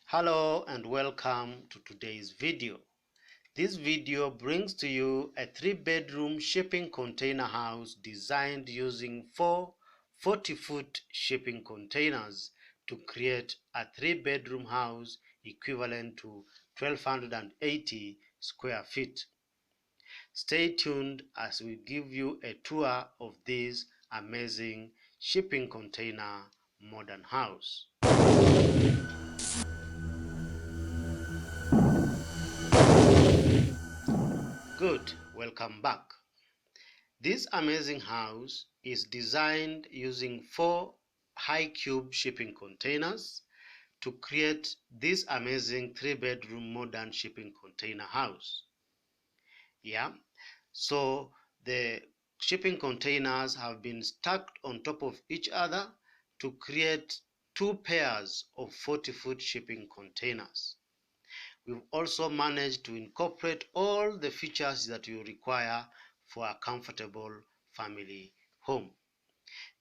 Hello and welcome to today's video. This video brings to you a 3-bedroom shipping container house designed using 4 40-foot shipping containers to create a 3-bedroom house equivalent to 1280 square feet. Stay tuned as we give you a tour of this amazing shipping container modern house. Good, welcome back. This amazing house is designed using 4 high cube shipping containers to create this amazing 3-bedroom modern shipping container house. So the shipping containers have been stacked on top of each other to create 2 pairs of 40-foot shipping containers. We've also managed to incorporate all the features that you require for a comfortable family home.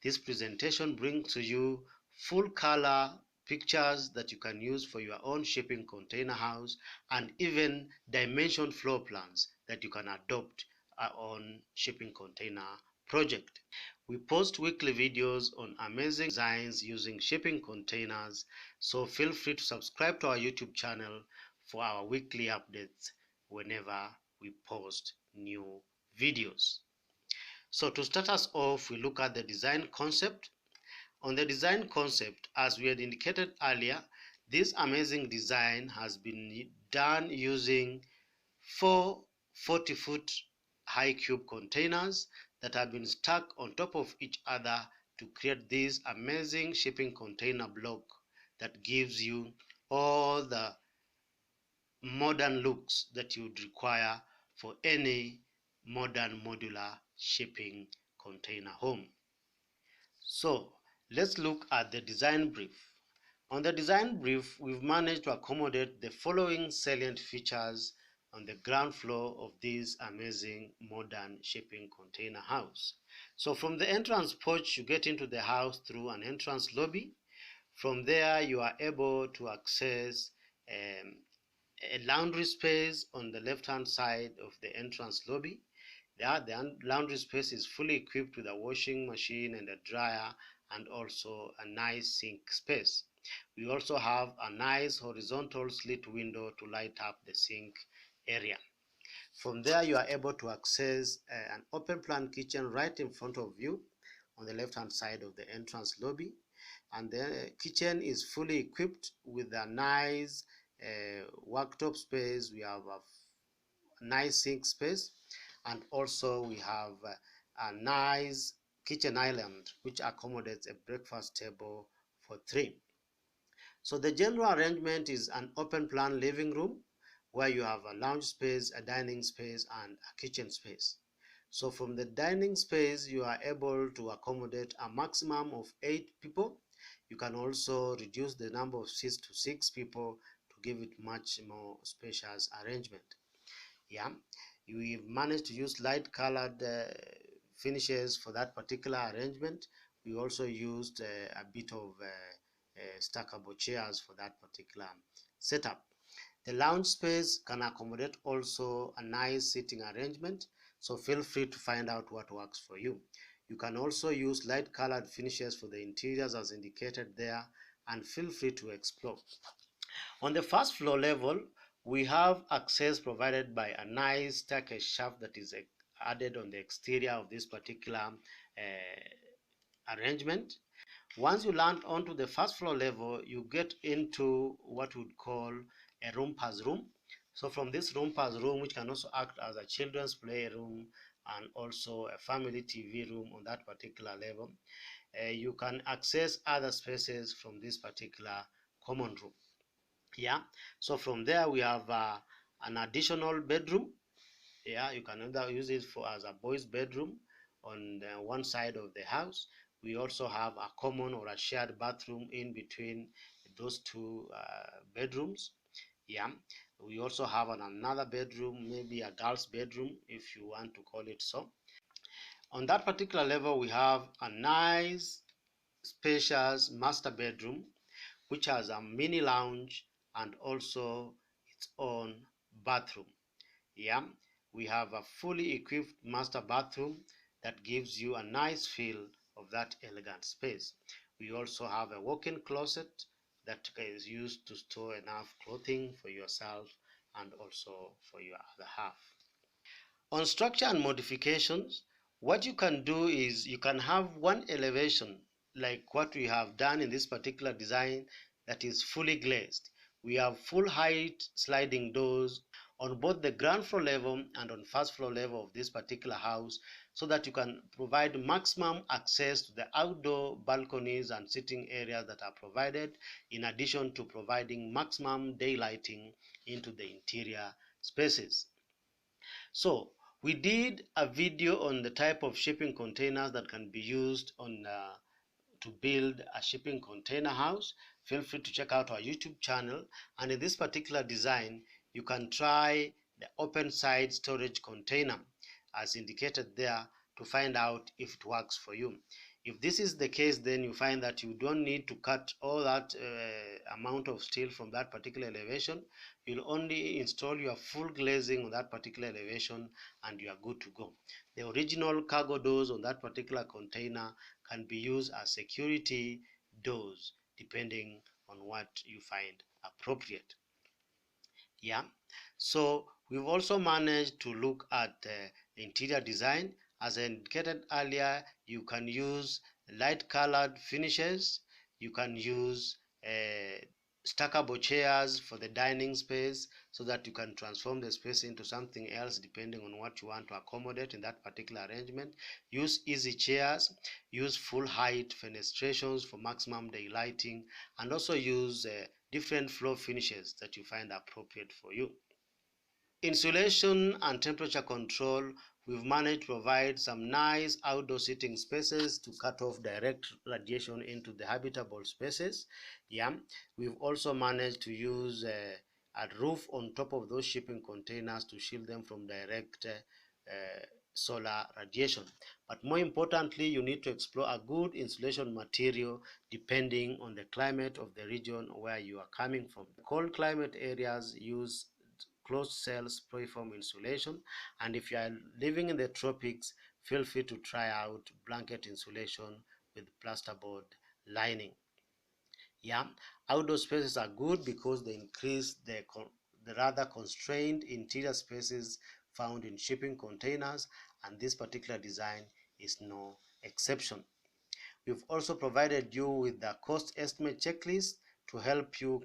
This presentation brings to you full color pictures that you can use for your own shipping container house, and even dimension floor plans that you can adopt on shipping container project. We post weekly videos on amazing designs using shipping containers, so feel free to subscribe to our YouTube channel for our weekly updates whenever we post new videos. So to start us off, we look at the design concept. On the design concept, as we had indicated earlier, this amazing design has been done using 4 40-foot high cube containers that have been stacked on top of each other to create this amazing shipping container block that gives you all the modern looks that you would require for any modern modular shipping container home. So let's look at the design brief. On the design brief, we've managed to accommodate the following salient features on the ground floor of this amazing modern shipping container house. So from the entrance porch, you get into the house through an entrance lobby. From there, you are able to access a laundry space on the left-hand side of the entrance lobby. The laundry space is fully equipped with a washing machine and a dryer, and also a nice sink space. We also have a nice horizontal slit window to light up the sink area. From there, you are able to access an open plan kitchen right in front of you on the left hand side of the entrance lobby. And the kitchen is fully equipped with a nice worktop space. We have a nice sink space, and also we have a nice kitchen island which accommodates a breakfast table for 3. So the general arrangement is an open plan living room where you have a lounge space, a dining space, and a kitchen space. So from the dining space, you are able to accommodate a maximum of 8 people. You can also reduce the number of seats to 6 people to give it much more spacious arrangement. We've managed to use light colored finishes for that particular arrangement. We also used a bit of stackable chairs for that particular setup. The lounge space can accommodate also a nice sitting arrangement, so feel free to find out what works for you. You can also use light colored finishes for the interiors as indicated there, and feel free to explore. On the first floor level, we have access provided by a nice staircase shaft that is added on the exterior of this particular arrangement. Once you land onto the first floor level, you get into what we would call a roomper's room. So from this roomper's room, which can also act as a children's playroom and also a family TV room on that particular level, you can access other spaces from this particular common room. So from there we have an additional bedroom. You can either use it as a boys bedroom on the one side of the house. We also have a common or a shared bathroom in between those 2 bedrooms. We also have another bedroom, maybe a girl's bedroom if you want to call it so. On that particular level, we have a nice spacious master bedroom which has a mini lounge and also its own bathroom. Yeah, we have a fully equipped master bathroom that gives you a nice feel of that elegant space. We also have a walk-in closet that is used to store enough clothing for yourself and also for your other half. On structure and modifications, what you can do is you can have one elevation like what we have done in this particular design that is fully glazed. We have full height sliding doors on both the ground floor level and on first floor level of this particular house, so that you can provide maximum access to the outdoor balconies and sitting areas that are provided, in addition to providing maximum daylighting into the interior spaces. So we did a video on the type of shipping containers that can be used on to build a shipping container house. Feel free to check out our YouTube channel. And in this particular design, you can try the open side storage container as indicated there to find out if it works for you. If this is the case, then you find that you don't need to cut all that amount of steel from that particular elevation. You'll only install your full glazing on that particular elevation and you are good to go. The original cargo doors on that particular container can be used as security doors depending on what you find appropriate. Yeah, so we've also managed to look at the interior design. As I indicated earlier, you can use light colored finishes, you can use stackable chairs for the dining space, so that you can transform the space into something else depending on what you want to accommodate in that particular arrangement. Use easy chairs, use full height fenestrations for maximum daylighting, and also use different floor finishes that you find appropriate for you. Insulation and temperature control, we've managed to provide some nice outdoor sitting spaces to cut off direct radiation into the habitable spaces. Yeah, we've also managed to use a roof on top of those shipping containers to shield them from direct solar radiation. But more importantly, you need to explore a good insulation material depending on the climate of the region where you are coming from. Cold climate areas use closed cell spray foam insulation, and if you are living in the tropics, feel free to try out blanket insulation with plasterboard lining. Yeah, outdoor spaces are good because they increase the rather constrained interior spaces found in shipping containers, and this particular design is no exception. We've also provided you with the cost estimate checklist to help you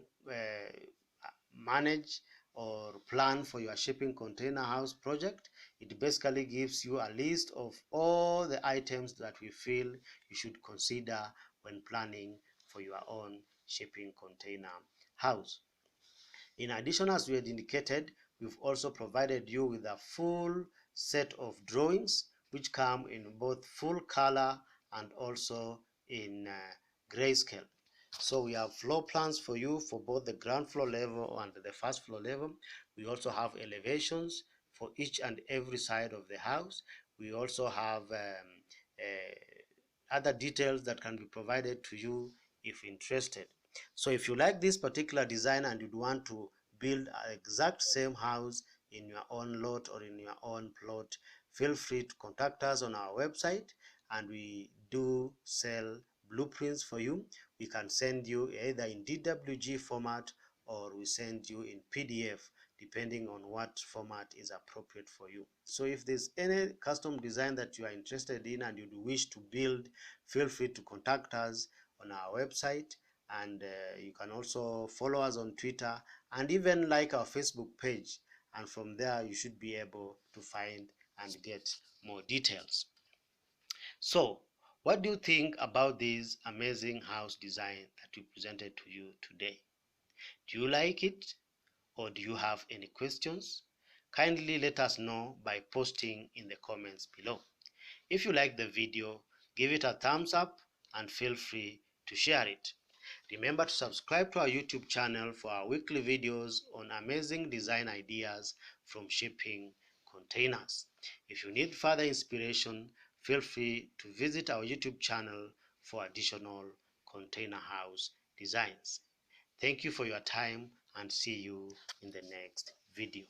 manage or plan for your shipping container house project. It basically gives you a list of all the items that we feel you should consider when planning for your own shipping container house. In addition, as we had indicated, we've also provided you with a full set of drawings which come in both full color and also in grayscale. So we have floor plans for you for both the ground floor level and the first floor level. We also have elevations for each and every side of the house. We also have other details that can be provided to you if interested. So if you like this particular design and you'd want to build an exact same house in your own lot or in your own plot, feel free to contact us on our website, and we do sell blueprints for you. We can send you either in DWG format or we send you in PDF, depending on what format is appropriate for you. So if there's any custom design that you are interested in and you wish to build, feel free to contact us on our website, and you can also follow us on Twitter and even like our Facebook page, and from there you should be able to find and get more details. So what do you think about this amazing house design that we presented to you today? Do you like it, or do you have any questions? Kindly let us know by posting in the comments below. If you like the video, give it a thumbs up and feel free to share it. Remember to subscribe to our YouTube channel for our weekly videos on amazing design ideas from shipping containers. If you need further inspiration, feel free to visit our YouTube channel for additional container house designs. Thank you for your time and see you in the next video.